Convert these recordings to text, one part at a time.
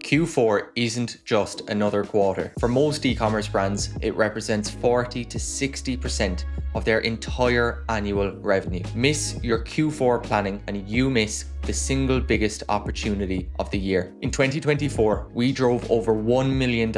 Q4 isn't just another quarter. For most e-commerce brands, it represents 40 to 60% of their entire annual revenue. Miss your Q4 planning and you miss the single biggest opportunity of the year. In 2024, we drove over $1 million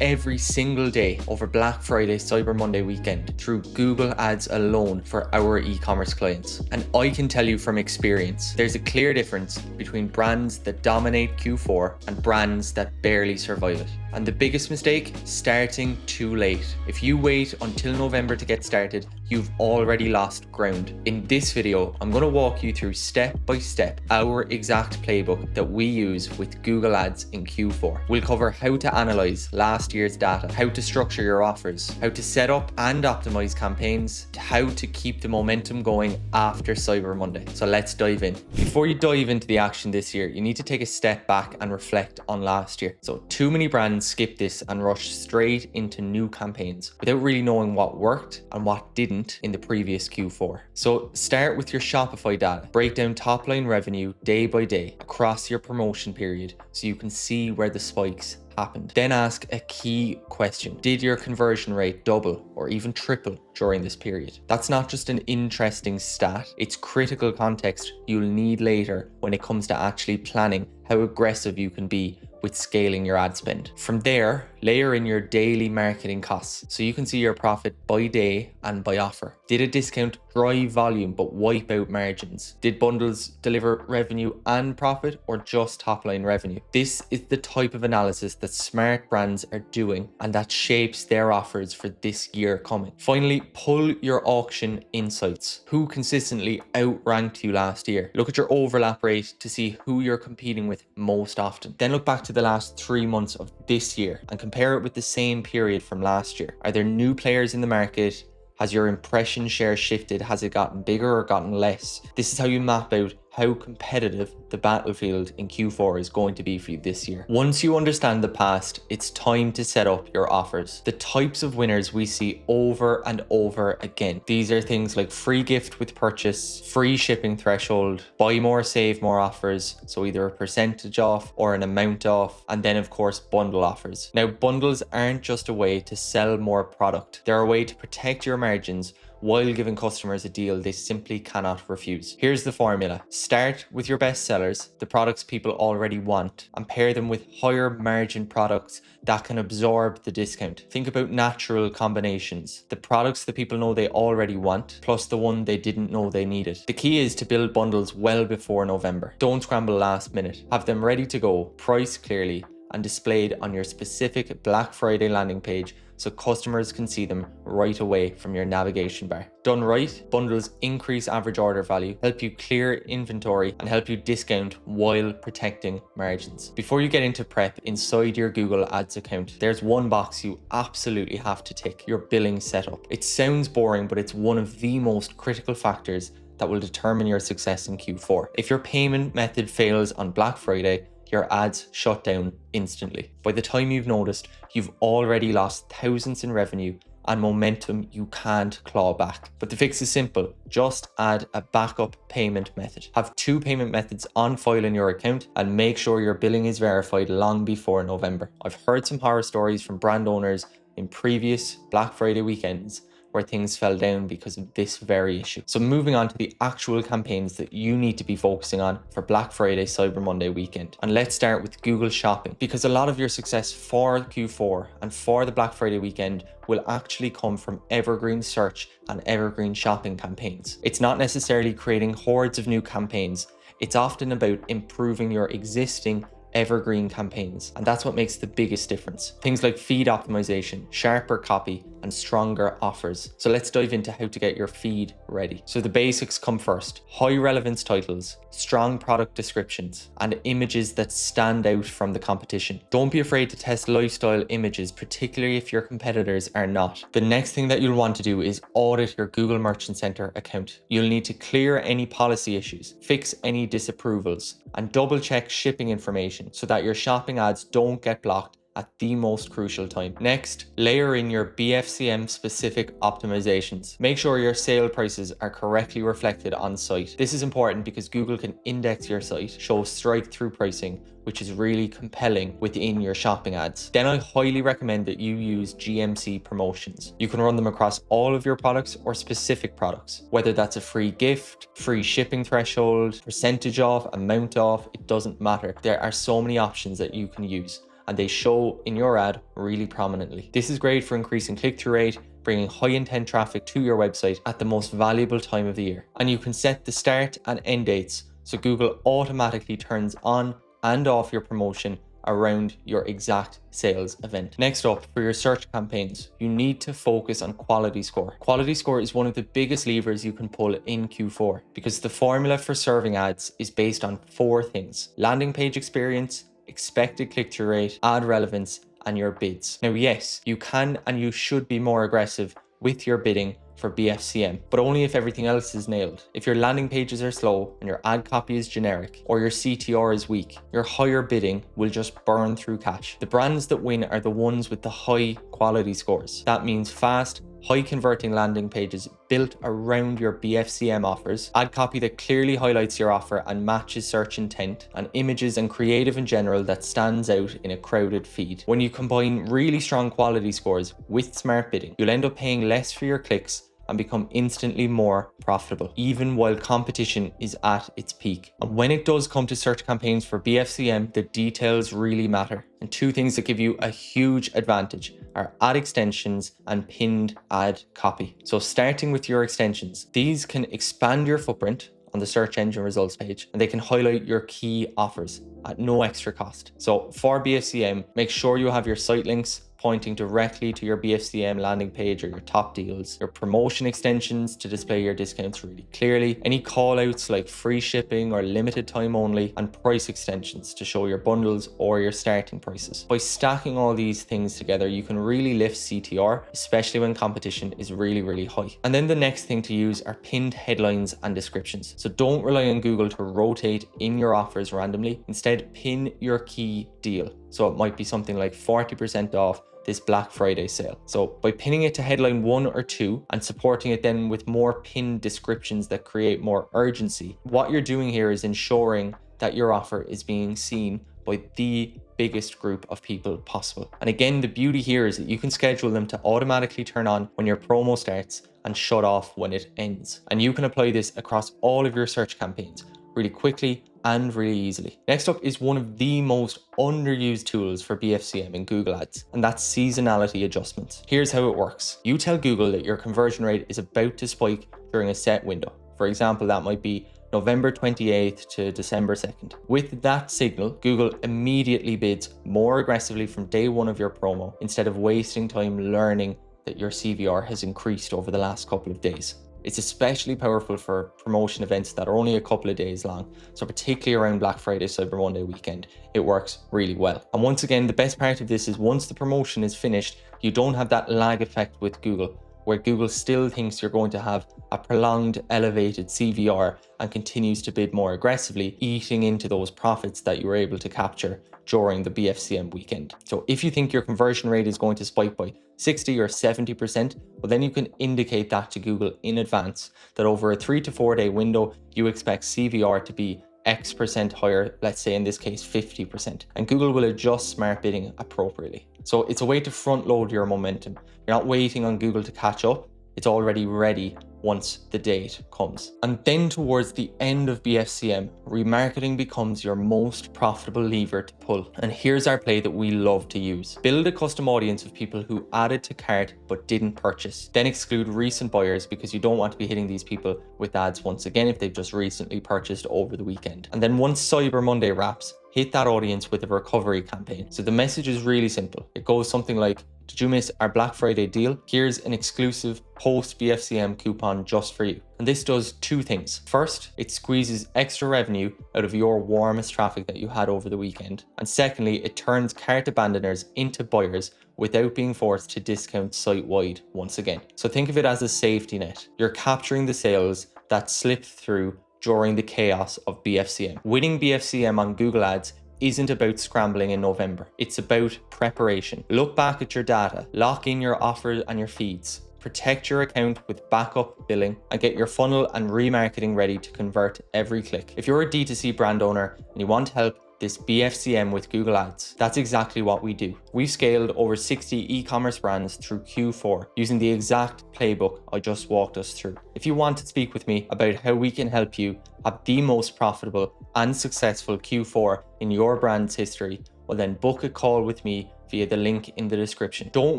every single day over Black Friday, Cyber Monday weekend through Google Ads alone for our e-commerce clients. And I can tell you from experience, there's a clear difference between brands that dominate Q4 and brands that barely survive it. And the biggest mistake, starting too late. If you wait until November to get started, you've already lost ground. In this video, I'm going to walk you through step by step our exact playbook that we use with Google Ads in Q4. We'll cover how to analyze last year's data, how to structure your offers, how to set up and optimize campaigns, how to keep the momentum going after Cyber Monday. So let's dive in. Before you dive into the action this year, you need to take a step back and reflect on last year. So too many brands skip this and rush straight into new campaigns without really knowing what worked and what didn't in the previous Q4. So start with your Shopify data. Break down top line revenue day by day across your promotion period so you can see where the spikes happened. Then ask a key question. Did your conversion rate double or even triple during this period? That's not just an interesting stat, it's critical context you'll need later when it comes to actually planning how aggressive you can be with scaling your ad spend. From there, layer in your daily marketing costs so you can see your profit by day and by offer. Did a discount drive volume but wipe out margins? Did bundles deliver revenue and profit or just top line revenue? This is the type of analysis that smart brands are doing and that shapes their offers for this year coming. Finally, pull your auction insights. Who consistently outranked you last year? Look at your overlap rate to see who you're competing with most often. Then look back to the last 3 months of this year and compare it with the same period from last year. Are there new players in the market? Has your impression share shifted? Has it gotten bigger or gotten less? This is how you map out how competitive the battlefield in Q4 is going to be for you this year. Once you understand the past, it's time to set up your offers. The types of winners we see over and over again. These are things like free gift with purchase, free shipping threshold, buy more, save more offers. So either a percentage off or an amount off. And then of course, bundle offers. Now, bundles aren't just a way to sell more product. They're a way to protect your margins while giving customers a deal they simply cannot refuse. Here's the formula. Start with your best sellers, the products people already want, and pair them with higher margin products that can absorb the discount. Think about natural combinations. The products that people know they already want, plus the one they didn't know they needed. The key is to build bundles well before November. Don't scramble last minute. Have them ready to go, priced clearly, and displayed on your specific Black Friday landing page so customers can see them right away from your navigation bar. Done right, bundles increase average order value, help you clear inventory, and help you discount while protecting margins. Before you get into prep inside your Google Ads account, there's one box you absolutely have to tick: your billing setup. It sounds boring, but it's one of the most critical factors that will determine your success in Q4. If your payment method fails on Black Friday, your ads shut down instantly. By the time you've noticed, you've already lost thousands in revenue and momentum you can't claw back. But the fix is simple. Just add a backup payment method. Have 2 payment methods on file in your account and make sure your billing is verified long before November. I've heard some horror stories from brand owners in previous Black Friday weekends where things fell down because of this very issue. So moving on to the actual campaigns that you need to be focusing on for Black Friday, Cyber Monday weekend. And let's start with Google Shopping, because a lot of your success for Q4 and for the Black Friday weekend will actually come from evergreen search and evergreen shopping campaigns. It's not necessarily creating hordes of new campaigns. It's often about improving your existing evergreen campaigns, and that's what makes the biggest difference. Things like feed optimization, sharper copy, and stronger offers. So let's dive into how to get your feed ready. So the basics come first: high relevance titles, strong product descriptions, and images that stand out from the competition. Don't be afraid to test lifestyle images, particularly if your competitors are not. The next thing that you'll want to do is audit your Google Merchant Center account. You'll need to clear any policy issues, fix any disapprovals, and double check shipping information so that your shopping ads don't get blocked at the most crucial time. Next, layer in your BFCM specific optimizations. Make sure your sale prices are correctly reflected on site. This is important because Google can index your site, show strike-through pricing, which is really compelling within your shopping ads. Then I highly recommend that you use GMC promotions. You can run them across all of your products or specific products, whether that's a free gift, free shipping threshold, percentage off, amount off, it doesn't matter. There are so many options that you can use, and they show in your ad really prominently. This is great for increasing click-through rate, bringing high intent traffic to your website at the most valuable time of the year. And you can set the start and end dates so Google automatically turns on and off your promotion around your exact sales event. Next up, for your search campaigns, you need to focus on quality score. Quality score is one of the biggest levers you can pull in Q4 because the formula for serving ads is based on 4 things: landing page experience, expected click-through rate, ad relevance, and your bids. Now, yes, you can and you should be more aggressive with your bidding for BFCM, but only if everything else is nailed. If your landing pages are slow and your ad copy is generic or your CTR is weak, your higher bidding will just burn through cash. The brands that win are the ones with the high quality scores. That means fast, high converting landing pages built around your BFCM offers, ad copy that clearly highlights your offer and matches search intent, and images and creative in general that stands out in a crowded feed. When you combine really strong quality scores with smart bidding, you'll end up paying less for your clicks and become instantly more profitable, even while competition is at its peak. And when it does come to search campaigns for BFCM, the details really matter. And 2 things that give you a huge advantage are ad extensions and pinned ad copy. So starting with your extensions, these can expand your footprint on the search engine results page, and they can highlight your key offers at no extra cost. So for BFCM, make sure you have your site links pointing directly to your BFCM landing page or your top deals, your promotion extensions to display your discounts really clearly, any call outs like free shipping or limited time only, and price extensions to show your bundles or your starting prices. By stacking all these things together, you can really lift CTR, especially when competition is really high. And then the next thing to use are pinned headlines and descriptions. So don't rely on Google to rotate in your offers randomly. Instead, pin your key deal. So it might be something like 40% off this Black Friday sale. So by pinning it to headline 1 or 2 and supporting it then with more pinned descriptions that create more urgency, what you're doing here is ensuring that your offer is being seen by the biggest group of people possible. And again, the beauty here is that you can schedule them to automatically turn on when your promo starts and shut off when it ends. And you can apply this across all of your search campaigns really quickly and really easily. Next up is one of the most underused tools for BFCM in Google Ads, and that's seasonality adjustments. Here's how it works. You tell Google that your conversion rate is about to spike during a set window. For example, that might be November 28th to December 2nd. With that signal, Google immediately bids more aggressively from day 1 of your promo instead of wasting time learning that your CVR has increased over the last couple of days. It's especially powerful for promotion events that are only a couple of days long. So particularly around Black Friday, Cyber Monday weekend, it works really well. And once again, the best part of this is once the promotion is finished, you don't have that lag effect with Google, where Google still thinks you're going to have a prolonged elevated CVR and continues to bid more aggressively, eating into those profits that you were able to capture during the BFCM weekend. So if you think your conversion rate is going to spike by 60 or 70%, well, then you can indicate that to Google in advance that over a 3 to 4 day window, you expect CVR to be X% higher, let's say in this case 50%, and Google will adjust smart bidding appropriately. So it's a way to front load your momentum. You're not waiting on Google to catch up, it's already ready once the date comes. And then towards the end of BFCM, remarketing becomes your most profitable lever to pull. And here's our play that we love to use. Build a custom audience of people who added to cart but didn't purchase. Then exclude recent buyers because you don't want to be hitting these people with ads once again if they've just recently purchased over the weekend. And then once Cyber Monday wraps, hit that audience with a recovery campaign. So the message is really simple. It goes something like, did you miss our Black Friday deal? Here's an exclusive post BFCM coupon just for you. And this does 2 things. First, it squeezes extra revenue out of your warmest traffic that you had over the weekend. And secondly, it turns cart abandoners into buyers without being forced to discount site-wide once again. So think of it as a safety net. You're capturing the sales that slipped through during the chaos of BFCM. Winning BFCM on Google Ads isn't about scrambling in November. It's about preparation. Look back at your data, lock in your offers and your feeds, protect your account with backup billing, and get your funnel and remarketing ready to convert every click. If you're a D2C brand owner and you want help this BFCM with Google Ads, that's exactly what we do. We've scaled over 60 e-commerce brands through Q4 using the exact playbook I just walked us through. If you want to speak with me about how we can help you have the most profitable and successful Q4 in your brand's history, well then book a call with me via the link in the description. Don't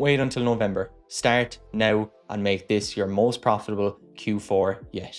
wait until November. Start now and make this your most profitable Q4 yet.